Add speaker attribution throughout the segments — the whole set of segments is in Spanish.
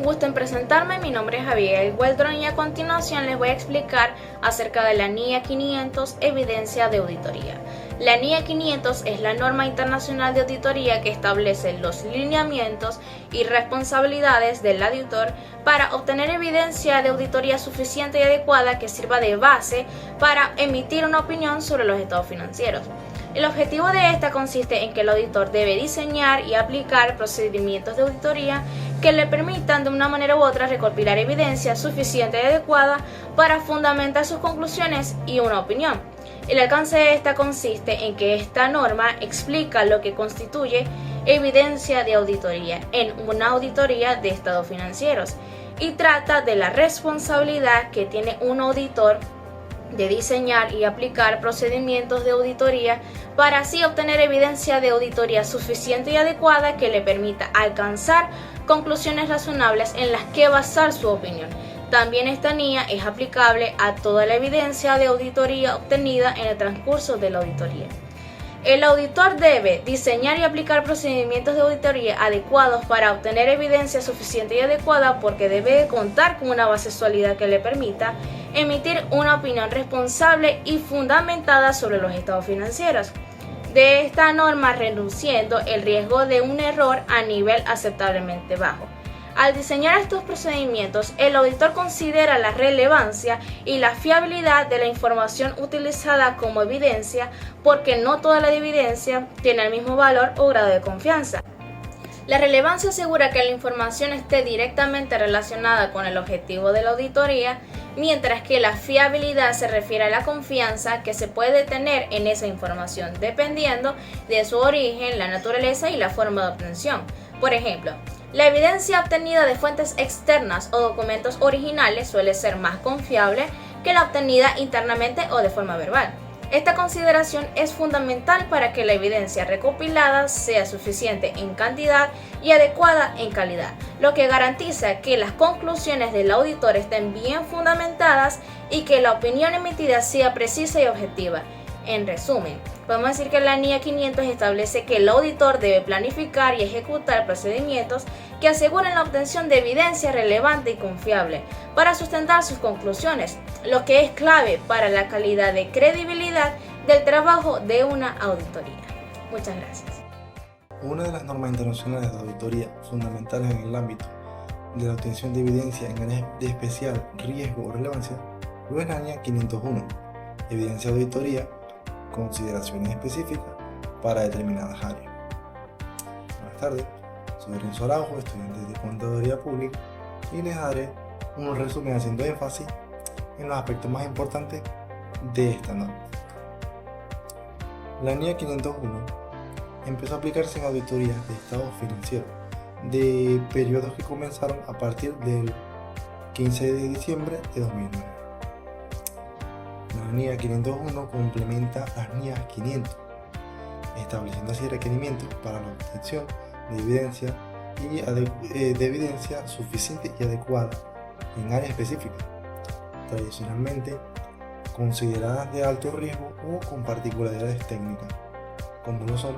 Speaker 1: un gusto en presentarme, mi nombre es Abigail Weldron y a continuación les voy a explicar acerca de la NIA 500, evidencia de auditoría. La NIA 500 es la norma internacional de auditoría que establece los lineamientos y responsabilidades del auditor para obtener evidencia de auditoría suficiente y adecuada que sirva de base para emitir una opinión sobre los estados financieros. El objetivo de esta consiste en que el auditor debe diseñar y aplicar procedimientos de auditoría que le permitan de una manera u otra recopilar evidencia suficiente y adecuada para fundamentar sus conclusiones y una opinión. El alcance de esta consiste en que esta norma explica lo que constituye evidencia de auditoría en una auditoría de estados financieros y trata de la responsabilidad que tiene un auditor de diseñar y aplicar procedimientos de auditoría para así obtener evidencia de auditoría suficiente y adecuada que le permita alcanzar conclusiones razonables en las que basar su opinión. También esta NIA es aplicable a toda la evidencia de auditoría obtenida en el transcurso de la auditoría. El auditor debe diseñar y aplicar procedimientos de auditoría adecuados para obtener evidencia suficiente y adecuada porque debe contar con una base sólida que le permita emitir una opinión responsable y fundamentada sobre los estados financieros. De esta norma reduciendo el riesgo de un error a nivel aceptablemente bajo. Al diseñar estos procedimientos, el auditor considera la relevancia y la fiabilidad de la información utilizada como evidencia, porque no toda la evidencia tiene el mismo valor o grado de confianza. La relevancia asegura que la información esté directamente relacionada con el objetivo de la auditoría, mientras que la fiabilidad se refiere a la confianza que se puede tener en esa información, dependiendo de su origen, la naturaleza y la forma de obtención. Por ejemplo, la evidencia obtenida de fuentes externas o documentos originales suele ser más confiable que la obtenida internamente o de forma verbal. Esta consideración es fundamental para que la evidencia recopilada sea suficiente en cantidad y adecuada en calidad, lo que garantiza que las conclusiones del auditor estén bien fundamentadas y que la opinión emitida sea precisa y objetiva. En resumen, podemos decir que la NIA 500 establece que el auditor debe planificar y ejecutar procedimientos que aseguren la obtención de evidencia relevante y confiable para sustentar sus conclusiones, lo que es clave para la calidad de credibilidad del trabajo de una auditoría. Muchas gracias.
Speaker 2: Una de las normas internacionales de auditoría fundamentales en el ámbito de la obtención de evidencia en áreas de especial riesgo o relevancia es la NIA 501, evidencia de auditoría, consideraciones específicas para determinadas áreas. Buenas tardes, soy Renzo Araujo, estudiante de Contaduría Pública, y les daré un resumen haciendo énfasis en los aspectos más importantes de esta norma. La NIA 501 empezó a aplicarse en auditorías de estados financieros de periodos que comenzaron a partir del 15 de diciembre de 2009. La NIA 501 complementa las NIA 500, estableciendo así requerimientos para la obtención de evidencia suficiente y adecuada en áreas específicas, tradicionalmente consideradas de alto riesgo o con particularidades técnicas, como lo son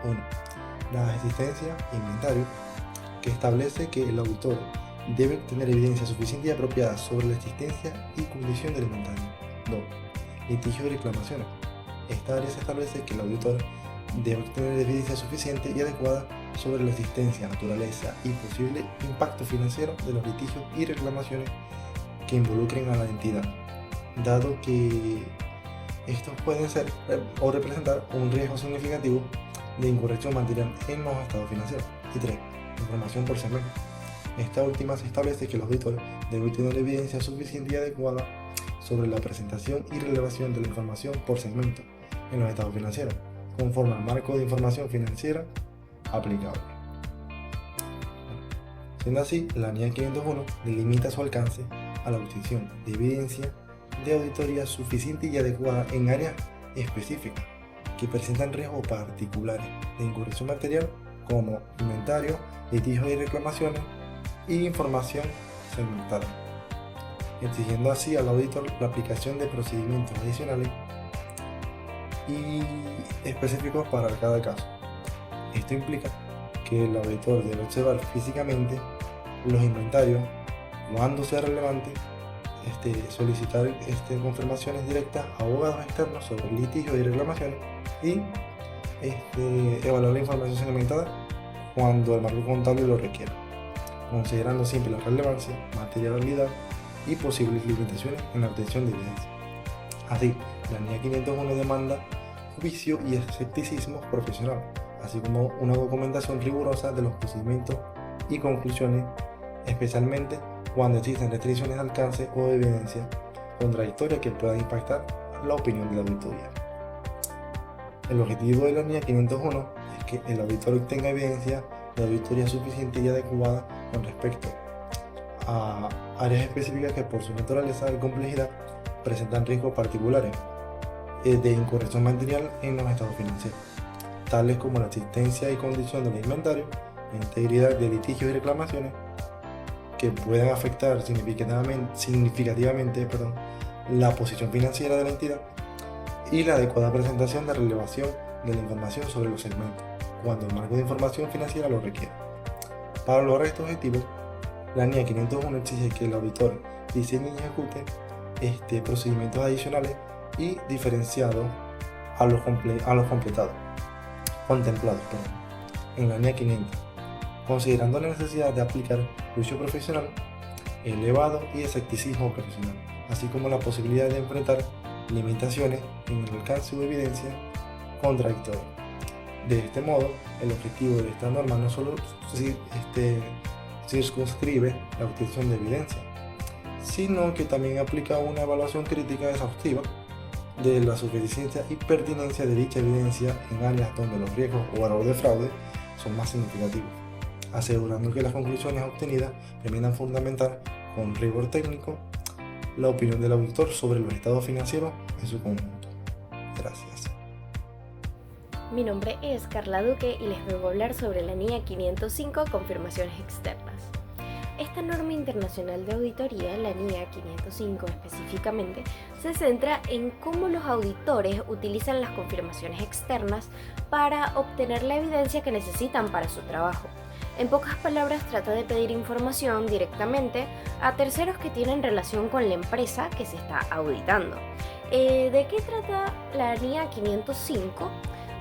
Speaker 2: 1. La existencia e inventario, que establece que el auditor debe obtener evidencia suficiente y apropiada sobre la existencia y condición del inventario. 2. Litigio y reclamaciones. Esta área se establece que el auditor debe obtener evidencia suficiente y adecuada sobre la existencia, naturaleza y posible impacto financiero de los litigios y reclamaciones que involucren a la entidad, dado que estos pueden ser o representar un riesgo significativo de incorrección material en los estados financieros. Y 3. Información por segmento. Esta última se establece que el auditor debe obtener evidencia suficiente y adecuada sobre la presentación y relevación de la información por segmento en los estados financieros, conforme al marco de información financiera aplicable. Siendo así, la NIA 501 delimita su alcance a la obtención de evidencia de auditoría suficiente y adecuada en áreas específicas que presentan riesgos particulares de incorrección material como inventario, litigios y reclamaciones y información segmentada, exigiendo así al auditor la aplicación de procedimientos adicionales y específicos para cada caso. Esto implica que el auditor debe observar físicamente los inventarios, cuando sea relevante, solicitar confirmaciones directas a abogados externos sobre litigios y reclamaciones y evaluar la información segmentada cuando el marco contable lo requiera, considerando siempre la relevancia, materialidad y posibles limitaciones en la obtención de evidencia. Así, la NIA 501 demanda juicio y escepticismo profesional, así como una documentación rigurosa de los procedimientos y conclusiones, especialmente cuando existen restricciones de alcance o de evidencia contradictoria que puedan impactar la opinión de la auditoría. El objetivo de la NIA 501 es que el auditor obtenga evidencia de auditoría suficiente y adecuada con respecto a áreas específicas que por su naturaleza y complejidad presentan riesgos particulares de incorrección material en los estados financieros, tales como la existencia y condición del inventario, la integridad de litigios y reclamaciones que puedan afectar significativamente la posición financiera de la entidad y la adecuada presentación de relevación de la información sobre los segmentos, cuando el marco de información financiera lo requiera. Para lograr estos objetivos, la NIA 501 exige que el auditor diseñe y ejecute procedimientos adicionales y diferenciados a los contemplados en la NIA 500, considerando la necesidad de aplicar juicio profesional elevado y escepticismo profesional, así como la posibilidad de enfrentar limitaciones en el alcance de evidencia contradictoria. De este modo, el objetivo de esta norma no solo circunscribe la obtención de evidencia, sino que también aplica una evaluación crítica exhaustiva de la suficiencia y pertinencia de dicha evidencia en áreas donde los riesgos o errores de fraude son más significativos, asegurando que las conclusiones obtenidas permitan fundamentar con rigor técnico la opinión del auditor sobre los estados financieros en su conjunto. Gracias.
Speaker 3: Mi nombre es Carla Duque y les vengo a hablar sobre la NIA 505, confirmaciones externas. Esta norma internacional de auditoría, la NIA 505 específicamente, se centra en cómo los auditores utilizan las confirmaciones externas para obtener la evidencia que necesitan para su trabajo. En pocas palabras, trata de pedir información directamente a terceros que tienen relación con la empresa que se está auditando. ¿De qué trata la NIA 505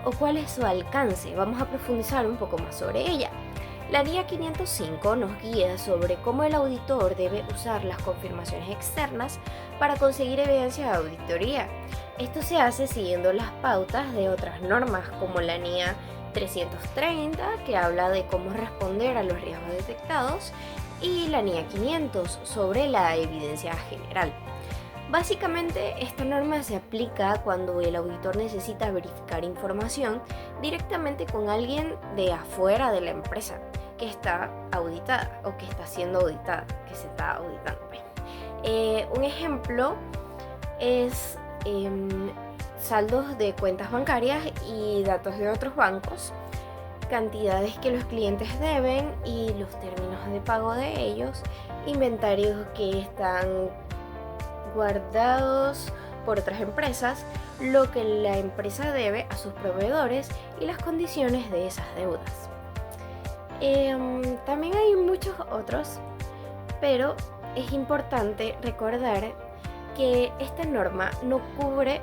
Speaker 3: o cuál es su alcance? Vamos a profundizar un poco más sobre ella. La NIA 505 nos guía sobre cómo el auditor debe usar las confirmaciones externas para conseguir evidencia de auditoría. Esto se hace siguiendo las pautas de otras normas como la NIA 330, que habla de cómo responder a los riesgos detectados, y la NIA 500 sobre la evidencia general. Básicamente, esta norma se aplica cuando el auditor necesita verificar información directamente con alguien de afuera de la empresa que está auditada o que está siendo auditada, que se está auditando. Un ejemplo es saldos de cuentas bancarias y datos de otros bancos, cantidades que los clientes deben y los términos de pago de ellos, inventarios que están guardados por otras empresas, lo que la empresa debe a sus proveedores y las condiciones de esas deudas. También hay muchos otros, pero es importante recordar que esta norma no cubre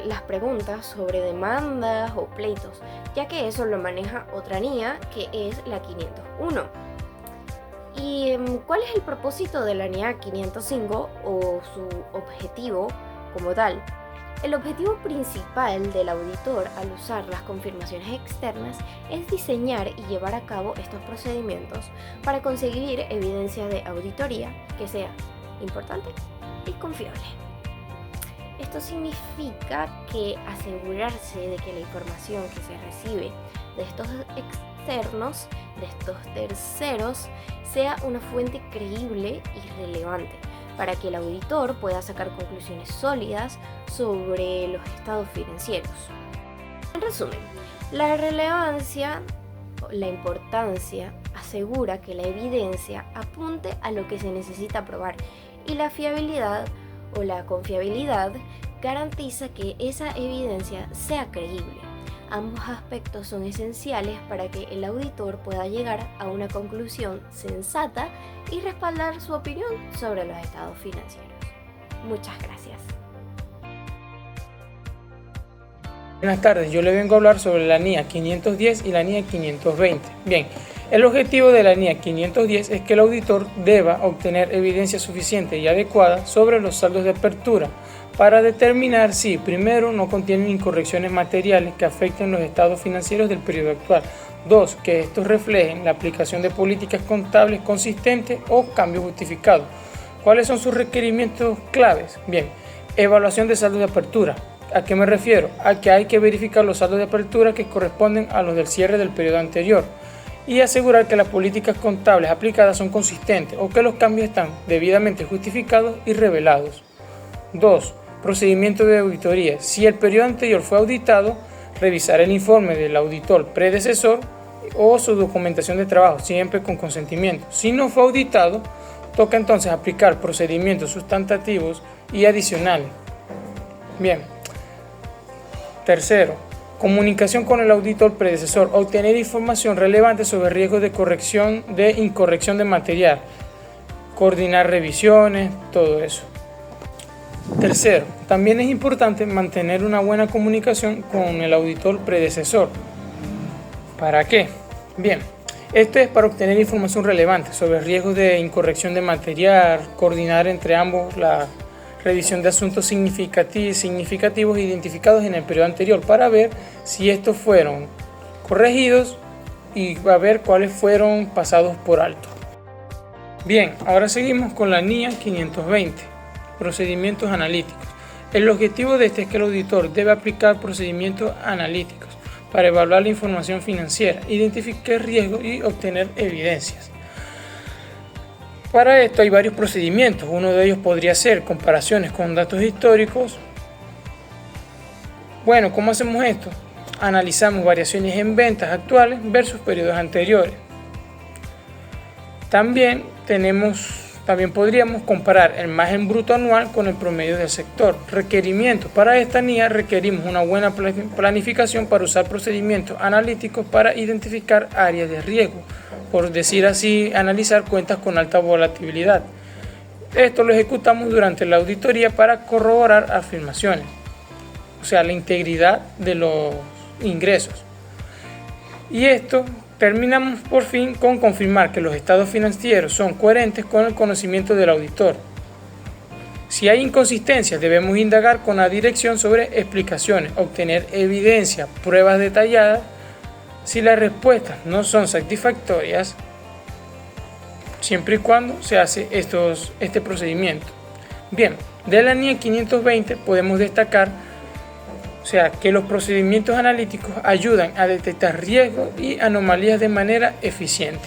Speaker 3: las preguntas sobre demandas o pleitos, ya que eso lo maneja otra NIA, que es la 501. ¿Y cuál es el propósito de la NIA 505 o su objetivo como tal? El objetivo principal del auditor al usar las confirmaciones externas es diseñar y llevar a cabo estos procedimientos para conseguir evidencia de auditoría que sea importante y confiable. Esto significa que asegurarse de que la información que se recibe de estos externos, de estos terceros, sea una fuente creíble y relevante, para que el auditor pueda sacar conclusiones sólidas sobre los estados financieros. En resumen, la relevancia o la importancia asegura que la evidencia apunte a lo que se necesita probar, y la fiabilidad o la confiabilidad garantiza que esa evidencia sea creíble. Ambos aspectos son esenciales para que el auditor pueda llegar a una conclusión sensata y respaldar su opinión sobre los estados financieros. Muchas gracias.
Speaker 4: Buenas tardes, yo le vengo a hablar sobre la NIA 510 y la NIA 520. Bien, el objetivo de la NIA 510 es que el auditor deba obtener evidencia suficiente y adecuada sobre los saldos de apertura para determinar si, primero, no contienen incorrecciones materiales que afecten los estados financieros del periodo actual. 2. Que estos reflejen la aplicación de políticas contables consistentes o cambios justificados. ¿Cuáles son sus requerimientos claves? Bien, evaluación de saldos de apertura. ¿A qué me refiero? A que hay que verificar los saldos de apertura que corresponden a los del cierre del periodo anterior y asegurar que las políticas contables aplicadas son consistentes o que los cambios están debidamente justificados y revelados. 2. Procedimiento de auditoría. Si el periodo anterior fue auditado, revisar el informe del auditor predecesor o su documentación de trabajo, siempre con consentimiento. Si no fue auditado, toca entonces aplicar procedimientos sustantivos y adicionales. Bien. Tercero, comunicación con el auditor predecesor. Obtener información relevante sobre riesgos de incorrección de material. Coordinar revisiones, todo eso. Tercero, también es importante mantener una buena comunicación con el auditor predecesor. ¿Para qué? Bien, esto es para obtener información relevante sobre riesgos de incorrección de material, coordinar entre ambos la revisión de asuntos significativos identificados en el periodo anterior para ver si estos fueron corregidos y a ver cuáles fueron pasados por alto. Bien, ahora seguimos con la NIA 520, procedimientos analíticos. El objetivo de este es que el auditor debe aplicar procedimientos analíticos para evaluar la información financiera, identificar riesgos y obtener evidencias. Para esto hay varios procedimientos. Uno de ellos podría ser comparaciones con datos históricos. Bueno, ¿cómo hacemos esto? Analizamos variaciones en ventas actuales versus periodos anteriores. También podríamos comparar el margen bruto anual con el promedio del sector. Requerimientos. Para esta NIA requerimos una buena planificación para usar procedimientos analíticos para identificar áreas de riesgo. Por decir así, analizar cuentas con alta volatilidad. Esto lo ejecutamos durante la auditoría para corroborar afirmaciones, o sea, la integridad de los ingresos. Y esto terminamos por fin con confirmar que los estados financieros son coherentes con el conocimiento del auditor. Si hay inconsistencias, debemos indagar con la dirección sobre explicaciones, obtener evidencia, pruebas detalladas. Si las respuestas no son satisfactorias, siempre y cuando se hace este procedimiento. Bien, de la NIA 520 podemos destacar que los procedimientos analíticos ayudan a detectar riesgos y anomalías de manera eficiente.